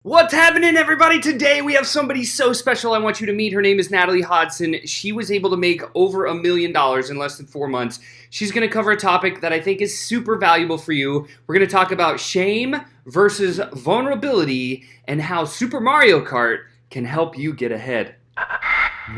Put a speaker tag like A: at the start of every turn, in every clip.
A: What's happening, everybody? Today we have somebody so special I want you to meet. Her name is Natalie Hodson. She was able to make over $1 million in less than 4 months. She's going to cover a topic that I think is super valuable for you. We're going to talk about shame versus vulnerability and how Super Mario Kart can help you get ahead.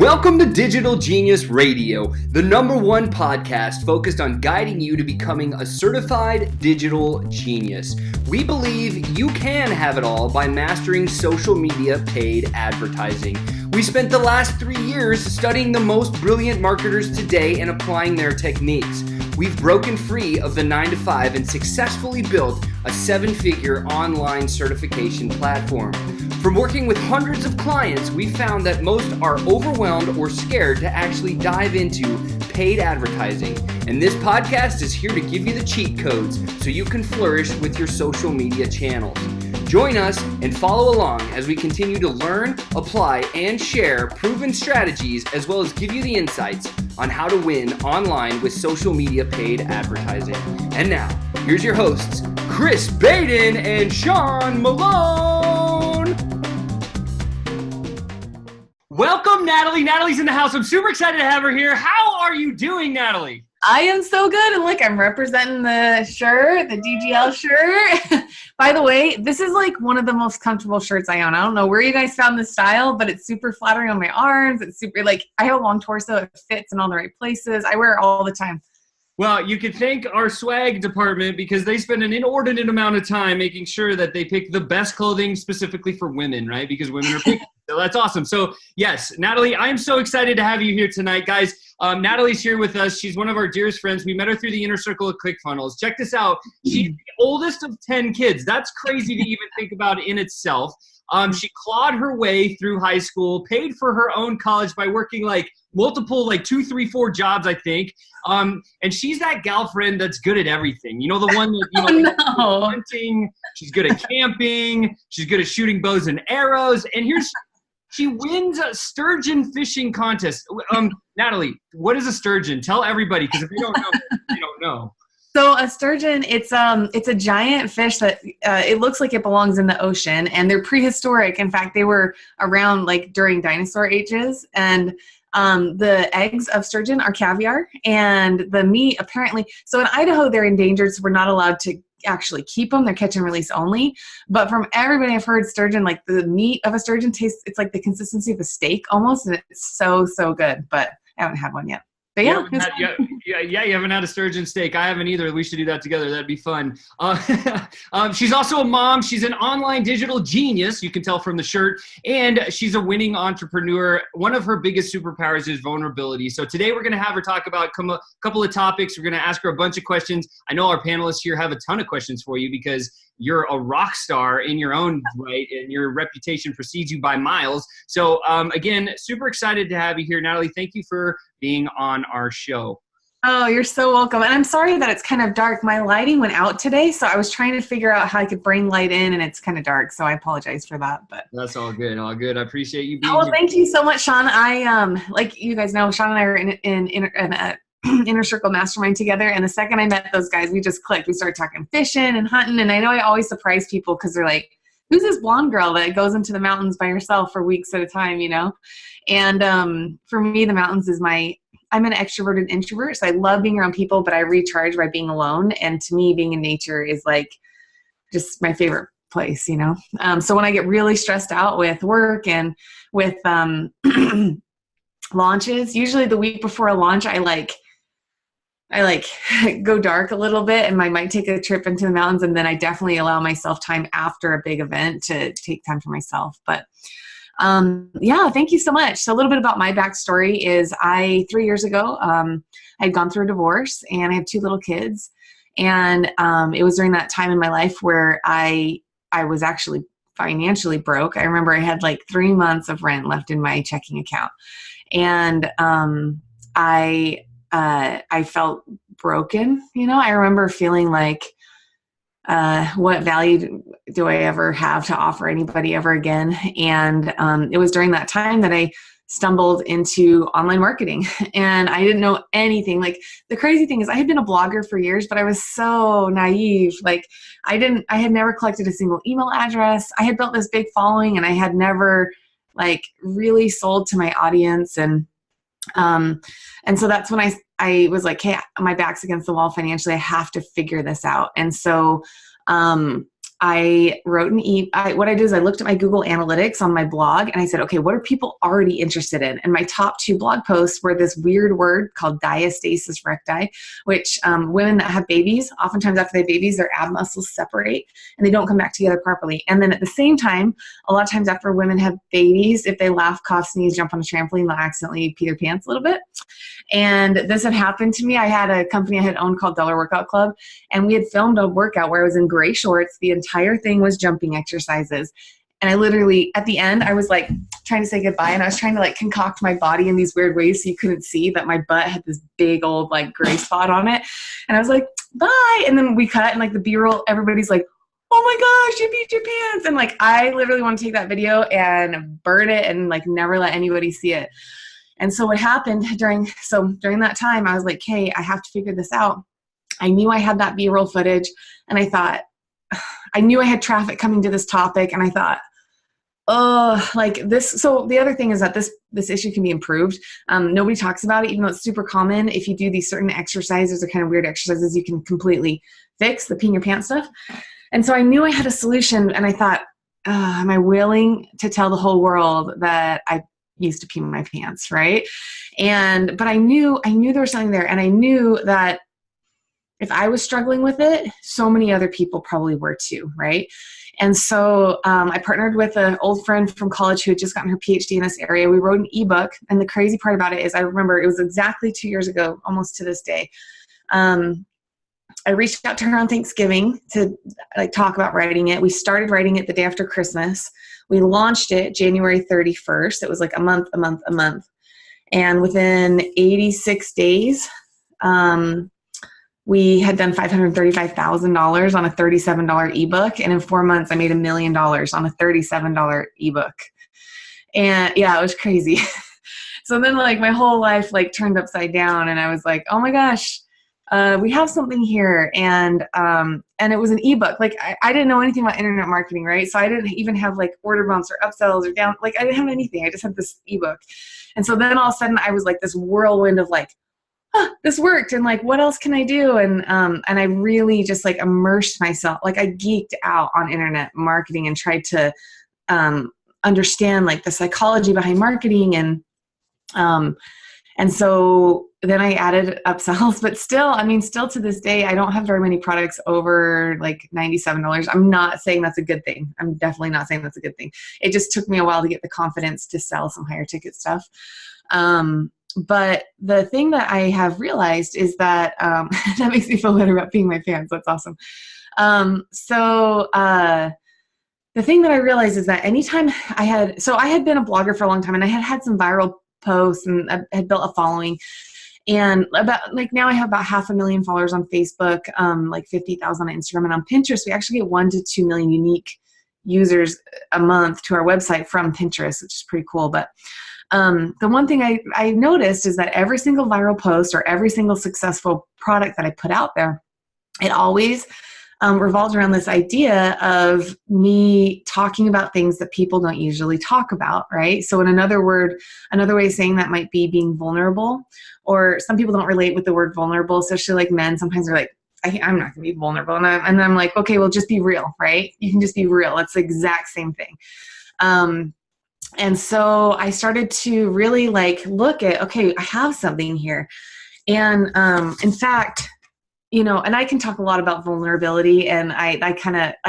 A: Welcome to Digital Genius Radio, the #1 podcast focused on guiding you to becoming a certified digital genius. We believe you can have it all by mastering social media paid advertising. We spent the last 3 years studying the most brilliant marketers today and applying their techniques. We've broken free of the 9-to-5 and successfully built a 7-figure online certification platform. From working with hundreds of clients, we found that most are overwhelmed or scared to actually dive into paid advertising. And this podcast is here to give you the cheat codes so you can flourish with your social media channels. Join us and follow along as we continue to learn, apply, and share proven strategies, as well as give you the insights on how to win online with social media paid advertising. And now, here's your hosts, Chris Baden and Sean Malone. Welcome, Natalie. Natalie's in the house. I'm super excited to have her here. How are you doing, Natalie?
B: I am so good. And look, I'm representing the shirt, the DGL shirt. By the way, this is like one of the most comfortable shirts I own. I don't know where you guys found this style, but it's super flattering on my arms. It's super, I have a long torso. It fits in all the right places. I wear it all the time.
A: Well, you could thank our swag department because they spend an inordinate amount of time making sure that they pick the best clothing specifically for women, right? Because women are picky. So that's awesome. So yes, Natalie, I am so excited to have you here tonight, guys. Natalie's here with us. She's one of our dearest friends. We met her through the inner circle of ClickFunnels. Check this out. She's the oldest of 10 kids. That's crazy to even think about in itself. She clawed her way through high school, paid for her own college by working multiple 2, 3, 4 jobs, I think. And she's that gal friend that's good at everything. You know, the one that, hunting, she's good at camping, she's good at shooting bows and arrows. And she wins a sturgeon fishing contest. Natalie, what is a sturgeon? Tell everybody, because if you don't know, you don't know.
B: So a sturgeon, it's a giant fish that it looks like it belongs in the ocean, and they're prehistoric. In fact, they were around during dinosaur ages, and the eggs of sturgeon are caviar, and the meat apparently. So in Idaho, they're endangered, so we're not allowed to actually keep them. They're catch and release only. But from everybody I've heard, sturgeon, the meat of a sturgeon tastes, it's like the consistency of a steak almost, and it's so good. But I haven't had one yet. But yeah,
A: you haven't had a sturgeon steak. I haven't either. We should do that together. That'd be fun. She's also a mom. She's an online digital genius. You can tell from the shirt. And she's a winning entrepreneur. One of her biggest superpowers is vulnerability. So today we're going to have her talk about a couple of topics. We're going to ask her a bunch of questions. I know our panelists here have a ton of questions for you because you're a rock star in your own right, and your reputation precedes you by miles. So again, super excited to have you here, Natalie. Thank you for being on our show.
B: Oh, you're so welcome. And I'm sorry that it's kind of dark. My lighting went out today, so I was trying to figure out how I could bring light in, and it's kind of dark. So I apologize for that. But
A: that's all good. All good. I appreciate you being
B: here. Thank you so much, Sean. I like you guys know, Sean and I are in Inner Circle Mastermind together, and the second I met those guys, we just clicked. We started talking fishing and hunting, and I know I always surprise people because they're like, who's this blonde girl that goes into the mountains by herself for weeks at a time, you know? And for me, the mountains is I'm an extroverted introvert, so I love being around people, but I recharge by being alone, and to me, being in nature is just my favorite place, you know? So when I get really stressed out with work and with launches, usually the week before a launch, I go dark a little bit, and I might take a trip into the mountains, and then I definitely allow myself time after a big event to take time for myself. But yeah, thank you so much. So a little bit about my backstory is 3 years ago, I'd gone through a divorce, and I have 2 little kids. And it was during that time in my life where I was actually financially broke. I remember I had 3 months of rent left in my checking account. And I felt broken. You know, I remember feeling what value do I ever have to offer anybody ever again? And it was during that time that I stumbled into online marketing, and I didn't know anything. Like, the crazy thing is I had been a blogger for years, but I was so naive. Like, I had never collected a single email address. I had built this big following, and I had never like really sold to my audience. And so that's when I was like, hey, my back's against the wall financially. I have to figure this out. And so, I wrote what I did is I looked at my Google Analytics on my blog, and I said, okay, what are people already interested in? And my top 2 blog posts were this weird word called diastasis recti, which women that have babies, oftentimes after they have babies, their ab muscles separate and they don't come back together properly. And then at the same time, a lot of times after women have babies, if they laugh, cough, sneeze, jump on a trampoline, they'll accidentally pee their pants a little bit. And this had happened to me. I had a company I had owned called Dollar Workout Club, and we had filmed a workout where I was in gray shorts. The entire thing was jumping exercises. And I literally, at the end, I was like trying to say goodbye, and I was trying to like concoct my body in these weird ways so you couldn't see that my butt had this big old like gray spot on it. And I was like, bye. And then we cut, and like the B-roll, everybody's like, oh my gosh, you beat your pants. And like, I literally want to take that video and burn it and like never let anybody see it. And so what happened during that time, I was like, hey, I have to figure this out. I knew I had that B-roll footage, and I thought, I knew I had traffic coming to this topic, and I thought, oh, like this. So the other thing is that this issue can be improved. Nobody talks about it, even though it's super common. If you do these certain exercises or kind of weird exercises, you can completely fix the peeing your pants stuff. And so I knew I had a solution, and I thought, am I willing to tell the whole world that I used to pee my pants, right? But I knew there was something there, and I knew that if I was struggling with it, so many other people probably were too, right? And so I partnered with an old friend from college who had just gotten her PhD in this area. We wrote an ebook, and the crazy part about it is I remember it was exactly 2 years ago, almost to this day. I reached out to her on Thanksgiving to like talk about writing it. We started writing it the day after Christmas. We launched it January 31st. It was like a month. And within 86 days, we had done $535,000 on a $37 ebook. And in 4 months, I made $1 million on a $37 ebook. And yeah, it was crazy. So then like my whole life like turned upside down, and I was like, oh my gosh, we have something here. And it was an ebook. Like I didn't know anything about internet marketing, right? So I didn't even have like order bumps or upsells or down, like I didn't have anything. I just had this ebook. And so then all of a sudden I was like this whirlwind of like, this worked, and like, what else can I do? And I really just like immersed myself. Like I geeked out on internet marketing and tried to understand like the psychology behind marketing. And so then I added upsells, but still to this day, I don't have very many products over like $97. I'm not saying that's a good thing. I'm definitely not saying that's a good thing. It just took me a while to get the confidence to sell some higher ticket stuff. But the thing that I have realized is that, that makes me feel better about peeing my pants. That's awesome. The thing that I realized is that anytime I had been a blogger for a long time, and I had some viral posts, and I had built a following, and about like now I have about 500,000 followers on Facebook, like 50,000 on Instagram, and on Pinterest, we actually get 1 to 2 million unique users a month to our website from Pinterest, which is pretty cool. But the one thing I noticed is that every single viral post or every single successful product that I put out there, it always revolves around this idea of me talking about things that people don't usually talk about, right? So in another way of saying that might be being vulnerable, or some people don't relate with the word vulnerable, especially like men. Sometimes they're like, I'm not gonna be vulnerable. And I'm like, okay, well, just be real, right? You can just be real. It's the exact same thing. And so I started to really like look at, okay, I have something here. And in fact, and I can talk a lot about vulnerability, and I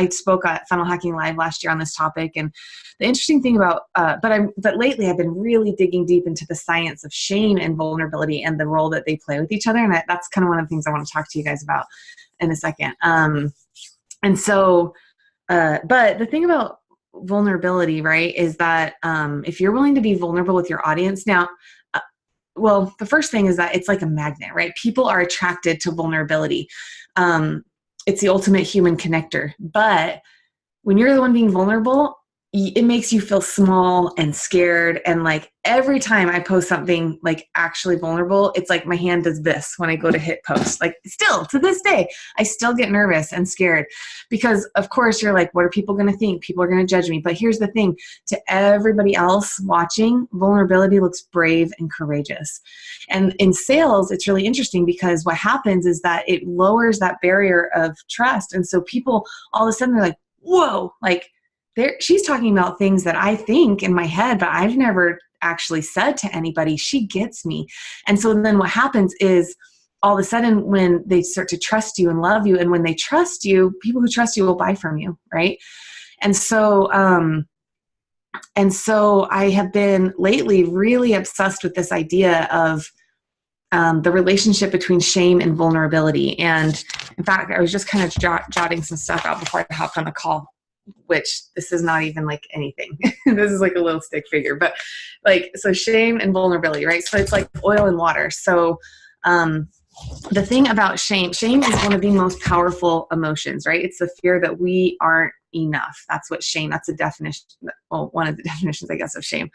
B: spoke at Funnel Hacking Live last year on this topic. And the interesting thing about, but lately I've been really digging deep into the science of shame and vulnerability and the role that they play with each other. And that's kind of one of the things I want to talk to you guys about in a second. And so, but the thing about vulnerability, right, is that if you're willing to be vulnerable with your audience now, well, the first thing is that it's like a magnet, right? People are attracted to vulnerability. It's the ultimate human connector. But when you're the one being vulnerable, it makes you feel small and scared. And like every time I post something like actually vulnerable, it's like my hand does this when I go to hit post. Like still to this day, I still get nervous and scared because of course you're like, what are people going to think? People are going to judge me. But here's the thing, to everybody else watching, vulnerability looks brave and courageous. And in sales, it's really interesting because what happens is that it lowers that barrier of trust. And so people all of a sudden they're like, whoa, like, she's talking about things that I think in my head, but I've never actually said to anybody. She gets me. And so then what happens is all of a sudden when they start to trust you and love you, and when they trust you, people who trust you will buy from you, right? And so I have been lately really obsessed with this idea of the relationship between shame and vulnerability. And in fact, I was just kind of jotting some stuff out before I hopped on the call, which this is not even like anything. This is like a little stick figure, but like, so shame and vulnerability, right? So it's like oil and water. So the thing about shame is one of the most powerful emotions, right? It's the fear that we aren't enough. That's what shame, that's a definition, well, one of the definitions, I guess, of shame.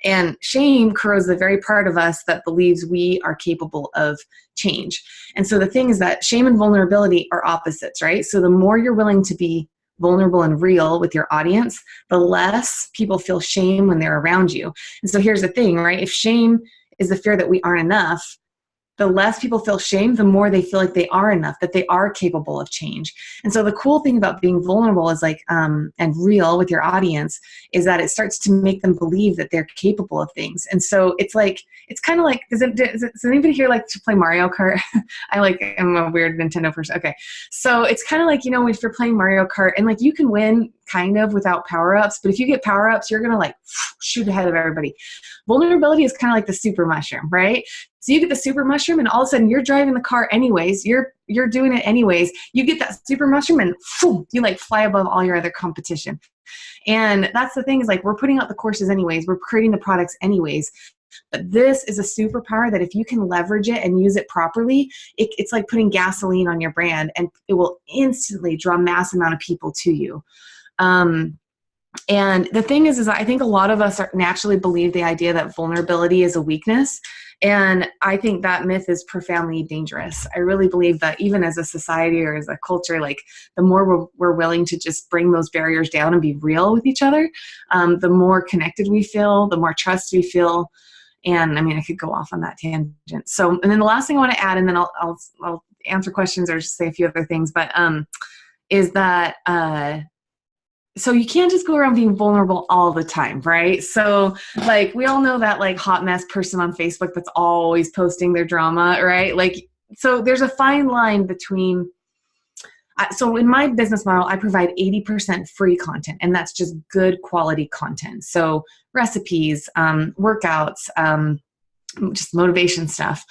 B: And shame corrodes the very part of us that believes we are capable of change. And so the thing is that shame and vulnerability are opposites, right? So the more you're willing to be vulnerable and real with your audience, the less people feel shame when they're around you. And so here's the thing, right? If shame is the fear that we aren't enough, the less people feel shame, the more they feel like they are enough, that they are capable of change. And so the cool thing about being vulnerable is like, and real with your audience is that it starts to make them believe that they're capable of things. And so it's like, it's kind of like, does anybody here like to play Mario Kart? I'm a weird Nintendo person. Okay. So it's kind of like, if you're playing Mario Kart and like you can win kind of without power-ups, but if you get power-ups, you're going to like shoot ahead of everybody. Vulnerability is kind of like the super mushroom, right? So you get the super mushroom and all of a sudden you're driving the car anyways, you're doing it anyways. You get that super mushroom and you like fly above all your other competition. And that's the thing is like, we're putting out the courses anyways, we're creating the products anyways. But this is a superpower that if you can leverage it and use it properly, it's like putting gasoline on your brand and it will instantly draw a mass amount of people to you. And the thing is I think a lot of us naturally believe the idea that vulnerability is a weakness. And I think that myth is profoundly dangerous. I really believe that even as a society or as a culture, like the more we're willing to just bring those barriers down and be real with each other, the more connected we feel, the more trust we feel. And I mean, I could go off on that tangent. So, and then the last thing I want to add, and then I'll answer questions or just say a few other things, but is that so you can't just go around being vulnerable all the time, right? So like we all know that like hot mess person on Facebook that's always posting their drama, right? Like, so there's a fine line between, so in my business model, I provide 80% free content, and that's just good quality content. So recipes, workouts, just motivation stuff.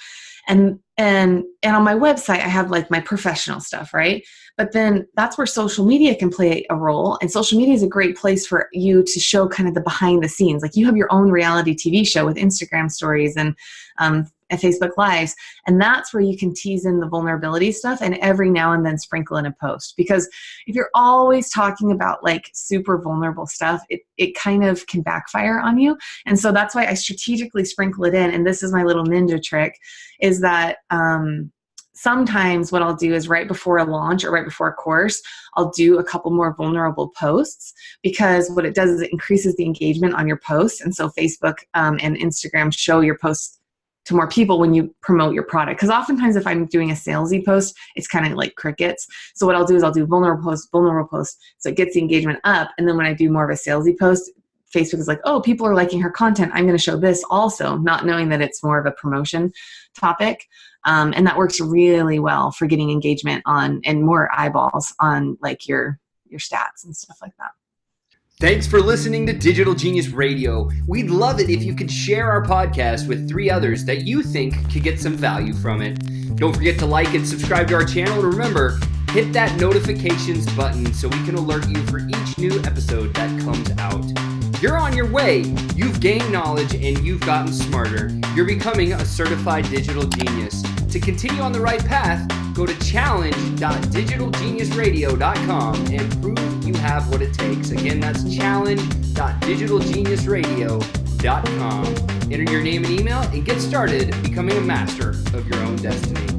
B: And on my website, I have like my professional stuff, right? But then that's where social media can play a role. And social media is a great place for you to show kind of the behind the scenes. Like you have your own reality TV show with Instagram stories and Facebook Lives. And that's where you can tease in the vulnerability stuff and every now and then sprinkle in a post. Because if you're always talking about like super vulnerable stuff, it kind of can backfire on you. And so that's why I strategically sprinkle it in. And this is my little ninja trick, is that sometimes what I'll do is right before a launch or right before a course, I'll do a couple more vulnerable posts, because what it does is it increases the engagement on your posts. And so Facebook and Instagram show your posts to more people when you promote your product. Because oftentimes if I'm doing a salesy post, it's kind of like crickets. So what I'll do is I'll do vulnerable posts. So it gets the engagement up. And then when I do more of a salesy post, Facebook is like, oh, people are liking her content, I'm going to show this also, not knowing that it's more of a promotion topic. And that works really well for getting engagement on and more eyeballs on like your stats and stuff like that.
A: Thanks for listening to Digital Genius Radio. We'd love it if you could share our podcast with 3 others that you think could get some value from it. Don't forget to like and subscribe to our channel. And remember, hit that notifications button so we can alert you for each new episode that comes out. You're on your way. You've gained knowledge and you've gotten smarter. You're becoming a certified digital genius. To continue on the right path, go to challenge.digitalgeniusradio.com and prove you have have what it takes. Again, that's challenge.digitalgeniusradio.com. Enter your name and email and get started becoming a master of your own destiny.